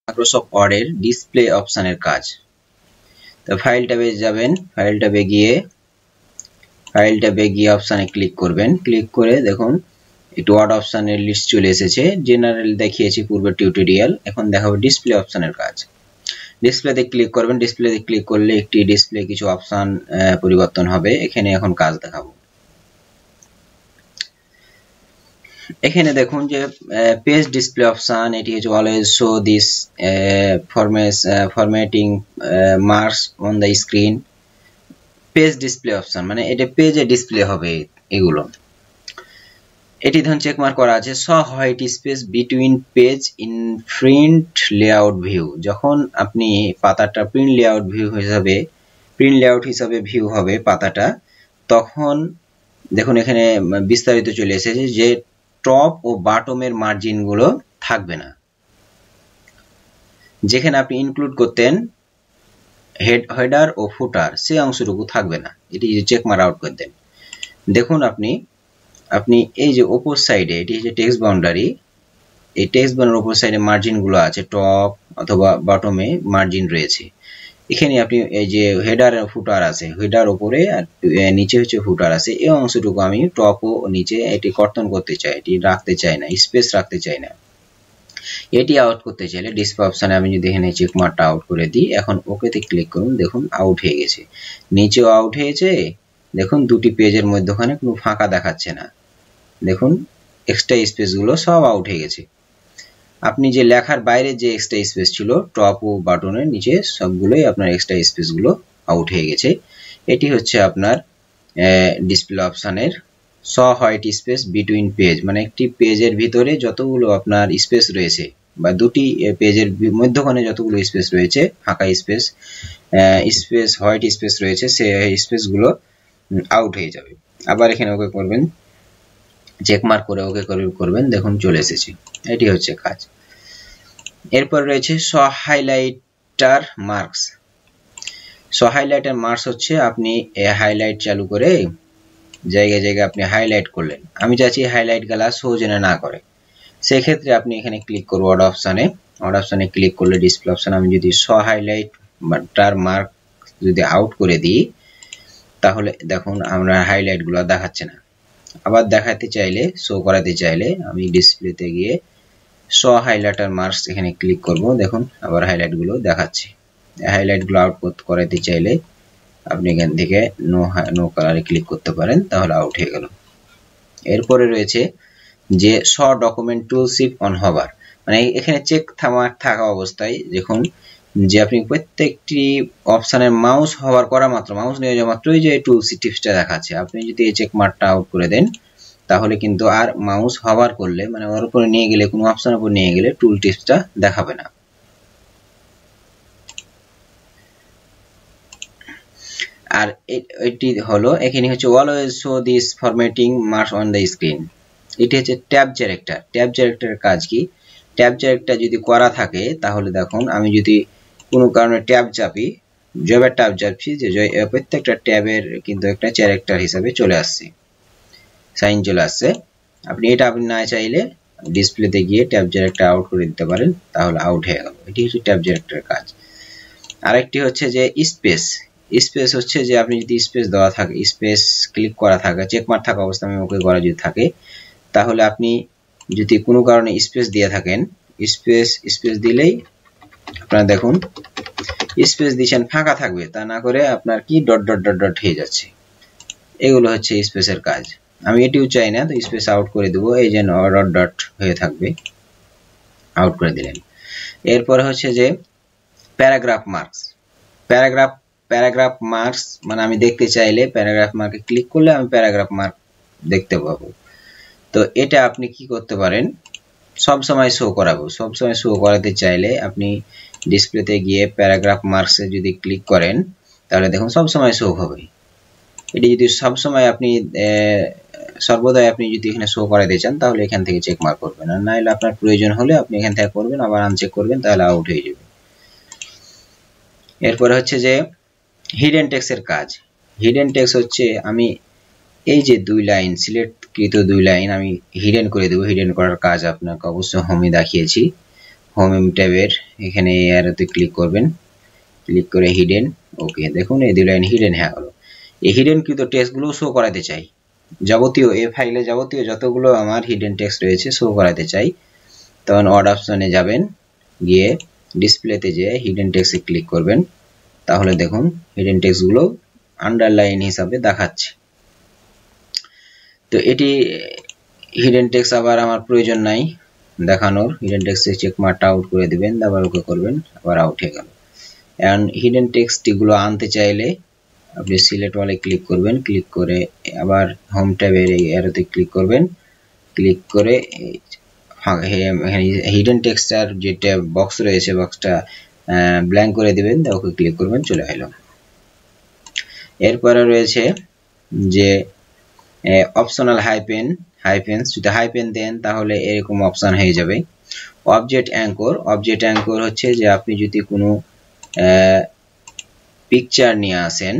Microsoft ওয়ার্ডের display অপশনের কাজ। তো ফাইল ট্যাবে যাবেন, ফাইল ট্যাবে গিয়ে অপশনে ক্লিক করবেন। ক্লিক করে দেখুন একটু ওয়ার্ড অপশনের লিস্ট চলে এসেছে। জেনারেল দেখিয়েছি পূর্বের টিউটোরিয়াল, এখন দেখাবো ডিসপ্লে অপশনের কাজ। ডিসপ্লেতে ক্লিক করবেন। ডিসপ্লেতে ক্লিক করলে একটি ডিসপ্লে কিছু অপশন পরিবর্তন হবে। এখানে এখন কাজ দেখাবো। এখানে দেখুন যে পেজ ডিসপ্লে অপশন, এটি হচ্ছে always show this formatting marks on the screen. Page display option মানে এটা পেজে ডিসপ্লে হবে এগুলো। এটি ধরুন চেক মার্ক করা আছে show white space between page in print layout view. যখন আপনি পাতাটা প্রিন্ট লেআউট হিসাবে ভিউ হবে পাতাটা, তখন দেখুন এখানে বিস্তারিত চলে এসেছে যে টপ ও বটমের মার্জিন গুলো থাকবে না। যেখানে আপনি ইনক্লুড করতেন হেডার ও ফুটার, সেই অংশটুকু থাকবে না। এটি চেক মার্ক আউট করে দেন। দেখুন আপনি এই যে উপর সাইডে, এটি হচ্ছে টেক্সট বাউন্ডারি, এই টেক্সট বাউন্ডারির উপর সাইডে মার্জিন গুলো আছে, টপ অথবা বটমে মার্জিন রয়েছে। এখানে আপনি এই যে হেডার ফুটার আছে, হেডার উপরে আর নিচে হচ্ছে ফুটার আছে, এই অংশটুকু আমি টপ ও নিচে এটি কর্তন করতে চাই, এটি রাখতে চাই না, স্পেস রাখতে চাই না। এটি আউট করতে চাইলে ডিসপ্লে অপশনে আমি যদি এখানে চেক মার্কটা আউট করে দিই, এখন ওকেতে ক্লিক করুন, দেখুন আউট হয়ে গেছে। নিচেও আউট হয়েছে। দেখুন দুটি পেজের মধ্যখানে কোনো ফাঁকা দেখাচ্ছে না। দেখুন এক্সট্রা স্পেস গুলো সব আউট হয়ে গেছে। আপনি যে লেখার বাইরে যে এক্সট্রা স্পেস ছিল টপ ও বাটনের নিচে, সবগুলোই আপনার এক্সট্রা স্পেস গুলো আউট হয়ে গেছে। এটি হচ্ছে আপনার ডিসপ্লে অপশনের শ হোয়াইট স্পেস বিটুইন পেজ, মানে একটি পেজের ভিতরে যতগুলো আপনার স্পেস রয়েছে বা দুটি পেজের মধ্যখানে যতগুলো স্পেস রয়েছে, ফাঁকা স্পেস হোয়াইট স্পেস রয়েছে, সেই স্পেস গুলো আউট হয়ে যাবে। আবার এখানে ওকে করবেন, চেক মার্ক করে ওকে করবেন, দেখুন চলে এসেছে। এটি হচ্ছে কাজ। এরপর রয়েছে শ হাইলাইটার মার্কস। শ হাইলাইটার মার্কস হচ্ছে আপনি হাইলাইট চালু করে জায়গায় আপনি হাইলাইট করলেন। আমি চাইছি হাইলাইট গুলা শো যেন না করে, সেক্ষেত্রে আপনি এখানে ক্লিক করবো ওয়ার্ড অপশনে ক্লিক করলে ডিসপ্লে অপশন, আমি যদি শ হাইলাইটার মার্ক যদি আউট করে দিই, তাহলে দেখুন আমরা হাইলাইট গুলো দেখাচ্ছে না। আবার দেখাতে চাইলে, শো করাতে চাইলে আমি ডিসপ্লেতে গিয়ে শ হাইলাইটার মার্কস এখানে ক্লিক করব, দেখুন আবার হাইলাইট গুলো দেখাচ্ছে। হাইলাইট গুলো আউট করাতে চাইলে আপনি এখান থেকে নো কালারে ক্লিক করতে পারেন, তাহলে আউট হয়ে গেল। এরপরে রয়েছে যে শ document tool shift on hover, মানে এখানে চেক থাকা অবস্থায় দেখুন যে আপনি প্রত্যেকটি অপশনের মাউস হভার করা মাত্র, মাউস নিয়ে যাওয়া মাত্রই যে টুল টিপসটা দেখাচ্ছে। আপনি যদি এই চেক মার্কটা আউট করে দেন, তাহলে কিন্তু আর মাউস হভার করলে, মানে ওর উপরে নিয়ে গেলে, কোনো অপশনের উপর নিয়ে গেলে টুল টিপসটা দেখাবে না। আর এটি হলো, এখানে হচ্ছে always show this formatting marks on the screen. এটি হচ্ছে ট্যাব ক্যারেক্টার। ট্যাব ক্যারেক্টারের কাজ কি? ট্যাব ক্যারেক্টার যদি করা থাকে, তাহলে দেখুন আমি যদি কোনো কারণে ট্যাব চাপি, জবের ট্যাব চাপছি, যে প্রত্যেকটা ট্যাবের কিন্তু একটা ক্যারেক্টার হিসাবে চলে আসছে, সাইন চলে আসছে। আপনি না চাইলে ডিসপ্লেতে গিয়ে ট্যাব ক্যারেক্টার আউট করে দিতে পারেন, তাহলে আউট হয়ে গেল। এটি হচ্ছে ট্যাব ক্যারেক্টারের কাজ। আরেকটি হচ্ছে যে স্পেস হচ্ছে যে আপনি যদি স্পেস দেওয়া থাকে, স্পেস ক্লিক করা থাকে, চেক মার্ক থাকা অবস্থা আমি ওকে করা যদি থাকে, তাহলে আপনি যদি কোনো কারণে স্পেস দিয়ে থাকেন, স্পেস দিলেই আপনারা দেখুন স্পেস দিচ্ছেন, ফাঁকা থাকবে, তা না করে আপনার কি ডট ডট ডট ডট হয়ে যাচ্ছে। এগুলো হচ্ছে স্পেসের কাজ। আমি এটিও চাই না, তো স্পেস আউট করে দেবো, এই যে ডট ডট হয়ে থাকবে, আউট করে দিলেন। এরপরে হচ্ছে যে প্যারাগ্রাফ মার্কস, মানে আমি দেখতে চাইলে প্যারাগ্রাফ মার্কে ক্লিক করলে আমি প্যারাগ্রাফ মার্ক দেখতে পাবো। তো এটা আপনি কি করতে পারেন, সব সময় শো করাবো। সব সময় শো করাতে চাইলে আপনি ডিসপ্লেতে গিয়ে প্যারাগ্রাফ মার্কসে যদি ক্লিক করেন, তাহলে দেখুন সব সময় শো হবে। এটি যদি সব সময় আপনি সর্বদাই আপনি যদি এখানে শো করাতে চান, তাহলে এখান থেকে চেক মার্ক করবেন, আর নাহলে আপনার প্রয়োজন হলে আপনি এখান থেকে করবেন, আবার আনচেক করবেন, তাহলে আউট হয়ে যাবে। এরপরে হচ্ছে যে হিডেন টেক্সটের কাজ। হিডেন টেক্সট হচ্ছে আমি এই যে দুই লাইন সিলেক্টকৃত দুই লাইন আমি হিডেন করে দেবো। হিডেন করার কাজ আপনাকে অবশ্যই হোমে দেখিয়েছি। হোম ট্যাবের এখানে অ্যারোতে ক্লিক করবেন, ক্লিক করে হিডেন। ওকে, দেখুন এই দুই লাইন হিডেন হয়ে গেল। এই হিডেন কৃত টেক্সটগুলো শো করাতে চাই, যাবতীয় এই ফাইলে যাবতীয় যতগুলো আমার হিডেন টেক্সট রয়েছে শো করাতে চাই। তখন অড অপশনে যাবেন, গিয়ে ডিসপ্লেতে যেয়ে হিডেন টেক্সটে ক্লিক করবেন। তাহলে দেখুন হিডেন টেক্সটগুলো আন্ডারলাইন হিসাবে দেখাচ্ছে। তো এটি হিডেন টেক্সট আবার আমার প্রয়োজন নাই দেখানোর, হিডেন টেক্সটে চেক মার্কটা আউট করে দিবেন, আবার ওকে করবেন, আবার আউট হয়ে গেল। এন্ড হিডেন টেক্সটগুলো আনতে চাইলে আপনি সিলেক্ট ওয়ালে ক্লিক করবেন, ক্লিক করে আবার হোম ট্যাবের এই অ্যারোতে ক্লিক করবেন, ক্লিক করে হিডেন টেক্সটার যেটা বক্স রয়েছে বক্সটা ব্ল্যাঙ্ক করে দিবেন, ওকে ক্লিক করবেন, চলে এলো। এরপরে রয়েছে যে অপশনাল হাইপেন্স, যদি হাইপেন দেন তাহলে এরকম অপশন হয়ে যাবে। অবজেক্ট অ্যাঙ্কর হচ্ছে যে আপনি যদি কোনো পিকচার নিয়ে আসেন,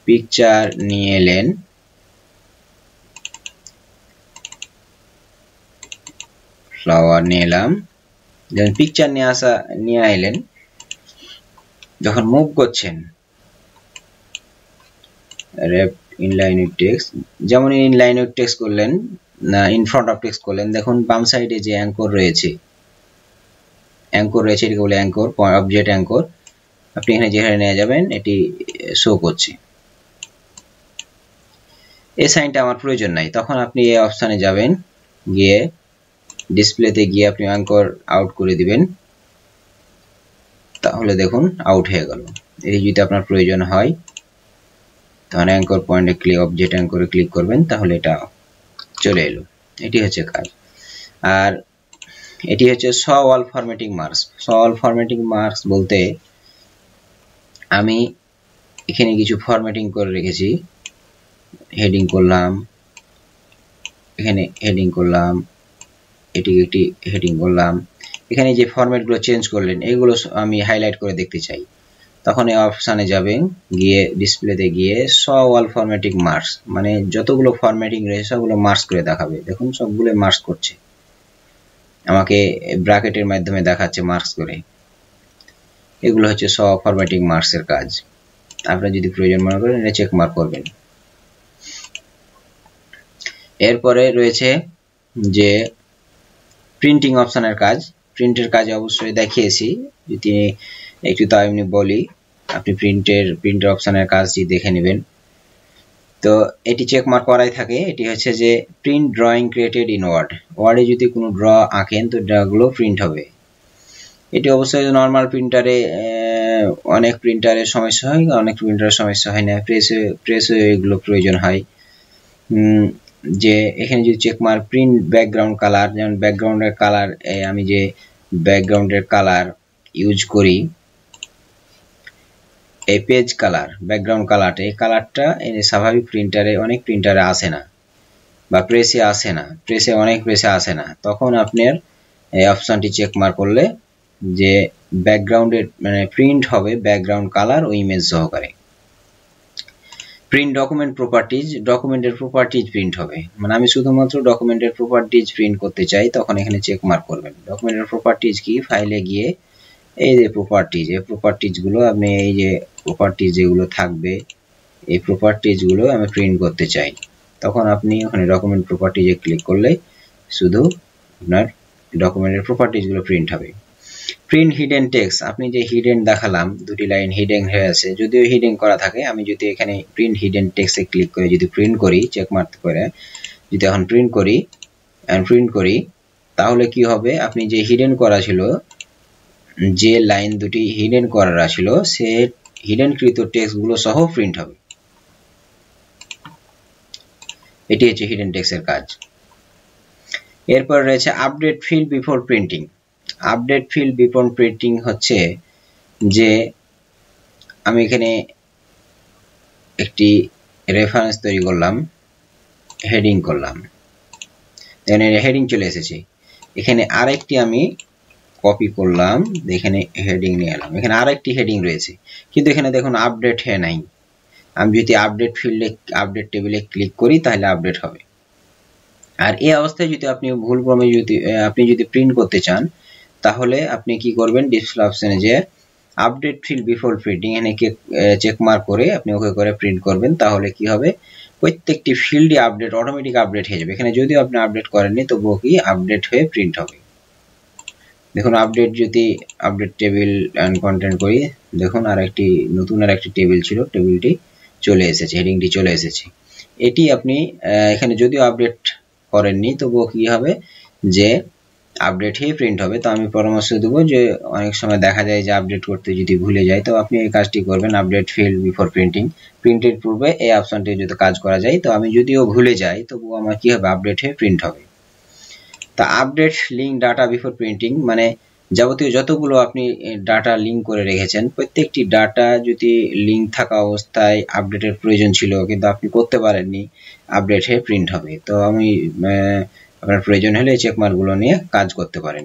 পিকচার নিয়ে এলেন, ফ্লাওয়ার নিয়ে এলাম, যখন পিকচার নিয়ে এলেন, যখন মুভ করছেন ইনলাইন উইথ টেক্সট, যেমন ইনলাইন উইথ টেক্সট করলেন না ইন ফ্রন্ট অফ টেক্সট করলেন, দেখুন বাম সাইডে যে অ্যাঙ্কর রয়েছে এটাকে বলে অ্যাঙ্কর, অবজেক্ট অ্যাঙ্কর। আপনি এখানে যেখানে নিয়ে যাবেন এটি শো করছে। এই সাইনটা আমার প্রয়োজন নাই, তখন আপনি এই অপশনে যাবেন, গিয়ে ডিসপ্লেতে গিয়ে আপনি অ্যাঙ্কর আউট করে দিবেন। তাহলে দেখুন আউট হয়ে গেল। এই যদি আপনার প্রয়োজন হয় তখন অ্যাঙ্কর পয়েন্টে ক্লিক, অবজেক্ট অ্যাঙ্করে ক্লিক করবেন, তাহলে এটা চলে এলো। এটি হচ্ছে কাজ। আর এটি হচ্ছে শ অল ফরম্যাটিং মার্কস। শ অল ফরম্যাটিং মার্কস বলতে আমি এখানে কিছু ফরম্যাটিং করে রেখেছি, হেডিং করলাম, এখানে হেডিং করলাম, এটিকে একটি হেডিং করলাম, এখানে যে ফরম্যাটগুলো চেঞ্জ করলেন এগুলো আমি হাইলাইট করে দেখতে চাই। তখন এই অপশানে যাবেন, গিয়ে ডিসপ্লেতে গিয়ে শ অল ফরম্যাটিং মার্কস, মানে যতগুলো ফরম্যাটিং রয়েছে সবগুলো মার্কস করে দেখাবে। দেখুন সবগুলো মার্কস করছে, আমাকে ব্র্যাকেটের মাধ্যমে দেখাচ্ছে মার্কস করে। এগুলো হচ্ছে শ ফরম্যাটিং মার্কসের কাজ। আপনারা যদি প্রয়োজন মনে করেন এটা চেক মার্ক করবেন। এরপরে রয়েছে যে প্রিন্টিং অপশনের কাজ। প্রিন্টের কাজ অবশ্যই দেখিয়েছি, যদি একটু তাও এমনি বলি, আপনি প্রিন্টের অপশনের কাজটি দেখে নেবেন। তো এটি চেক মার্ক করাই থাকে। এটি হচ্ছে যে প্রিন্ট ড্রয়িং ক্রিয়েটেড ইন ওয়ার্ডে যদি কোনো ড্র আঁকেন তো ড্রগুলো প্রিন্ট হবে। এটি অবশ্যই নর্মাল প্রিন্টারে, অনেক প্রিন্টারের সমস্যা হয়, অনেক প্রিন্টারের সমস্যা হয় না, প্রেসে এগুলো প্রয়োজন হয়। যে এখানে যদি check mark print background colour, যেমন ব্যাকগ্রাউন্ডের কালার, আমি যে ব্যাকগ্রাউন্ডের কালার ইউজ করি, এই পেজ কালার, ব্যাকগ্রাউন্ড কালারটা, এই কালারটা স্বাভাবিক প্রিন্টারে অনেক প্রিন্টারে আসে না, বা প্রেসে আসে না, অনেক প্রেসে আসে না। তখন আপনার এই অপশনটি চেক মার্ক করলে যে ব্যাকগ্রাউন্ডের মানে প্রিন্ট হবে ব্যাকগ্রাউন্ড কালার ও ইমেজ সহকারে। প্রিন্ট ডকুমেন্ট প্রপার্টিজ, ডকুমেন্টের প্রপার্টিজ প্রিন্ট হবে, মানে আমি শুধুমাত্র ডকুমেন্টের প্রপার্টিজ প্রিন্ট করতে চাই, তখন এখানে চেক মার্ক করবেন। ডকুমেন্টের প্রপার্টিজ কি, ফাইলে গিয়ে এই যে প্রপার্টিজ, এই প্রপার্টিজ গুলো আপনি, এই যে প্রপার্টিজ যেগুলো থাকবে এই প্রপার্টিজ গুলো আমি প্রিন্ট করতে চাই, তখন আপনি ওখানে ডকুমেন্ট প্রপার্টিজে ক্লিক করলে শুধু আপনার ডকুমেন্টের প্রপার্টিজ গুলো প্রিন্ট হবে। প্রিন্ট হিডেন টেক্সট, আপনি যে হিডেন দেখালাম দুটি লাইন হিডেন হয়ে আছে, যদিও হিডেন করা থাকে, আমি যদি এখানে প্রিন্ট হিডেন টেক্সটে ক্লিক করে যদি প্রিন্ট করি, চেক মার্ক করে যদি এখন প্রিন্ট করি, তাহলে কি হবে, আপনি যে হিডেন করা ছিল, যে লাইন দুটি হিডেন করা ছিল, সে হিডেনকৃত টেক্সট গুলো সহ প্রিন্ট হবে। এটি হচ্ছে হিডেন টেক্সটের কাজ। এরপর রয়েছে update field before printing. Update field before printing হচ্ছে যে আমি এখানে একটি রেফারেন্স তৈরি করলাম, হেডিং করলাম, এখানে হেডিং চলে এসেছে, এখানে আরেকটি আমি কপি করলাম, এখানে হেডিং নিয়ে এলাম, এখানে আরেকটি হেডিং রয়েছে, কিন্তু এখানে দেখুন আপডেট হয়ে নাই। আমি যদি আপডেট ফিল্ডে, আপডেট টেবিলে ক্লিক করি তাহলে আপডেট হবে। আর এই অবস্থায় যদি আপনি ভুলক্রমে যদি প্রিন্ট করতে চান তাহলে আপনি কি করবেন, ডিসপ্লে অপশনে যে আপডেট ফিল্ড বিফোর প্রিন্টিং এখানে চেক মার্ক করে আপনি ওকে করে প্রিন্ট করবেন। তাহলে কি হবে, প্রত্যেকটি ফিল্ডই অটোমেটিক আপডেট হয়ে যাবে। এখানে যদিও আপনি আপডেট করেননি তবুও কি আপডেট হয়ে প্রিন্ট হবে। দেখুন যদি আপডেট টেবিল এন্ড কন্টেন্ট করি, দেখুন নতুন আরেকটি টেবিল ছিল, টেবিলটি চলে এসেছে, হেডিংটি চলে এসেছে। এটি আপনি এখানে যদিও আপডেট করেননি তবুও কি হবে যে আপডেট হয়ে প্রিন্ট হবে। তো আমি পরামর্শ দেবো যে অনেক সময় দেখা যায় যে আপডেট করতে যদি ভুলে যায়, তো আপনি এই কাজটি করবেন, আপডেট ফিল্ড বিফোর প্রিন্টিং, প্রিন্টের পূর্বে এই অপশনটি যদি কাজ করা যায়, তো আমি যদিও ভুলে যাই তবুও আমার কি হবে, আপডেট হয়ে প্রিন্ট হবে। তা update link data before printing মানে যাবতীয় যতগুলো আপনি ডাটা লিঙ্ক করে রেখেছেন, প্রত্যেকটি ডাটা যদি লিঙ্ক থাকা অবস্থায় আপডেটের প্রয়োজন ছিল কিন্তু আপনি করতে পারেননি, আপডেট হয়ে প্রিন্ট হবে। তো আপনার প্রয়োজন হলে চেকমার্কগুলো নিয়ে কাজ করতে পারেন।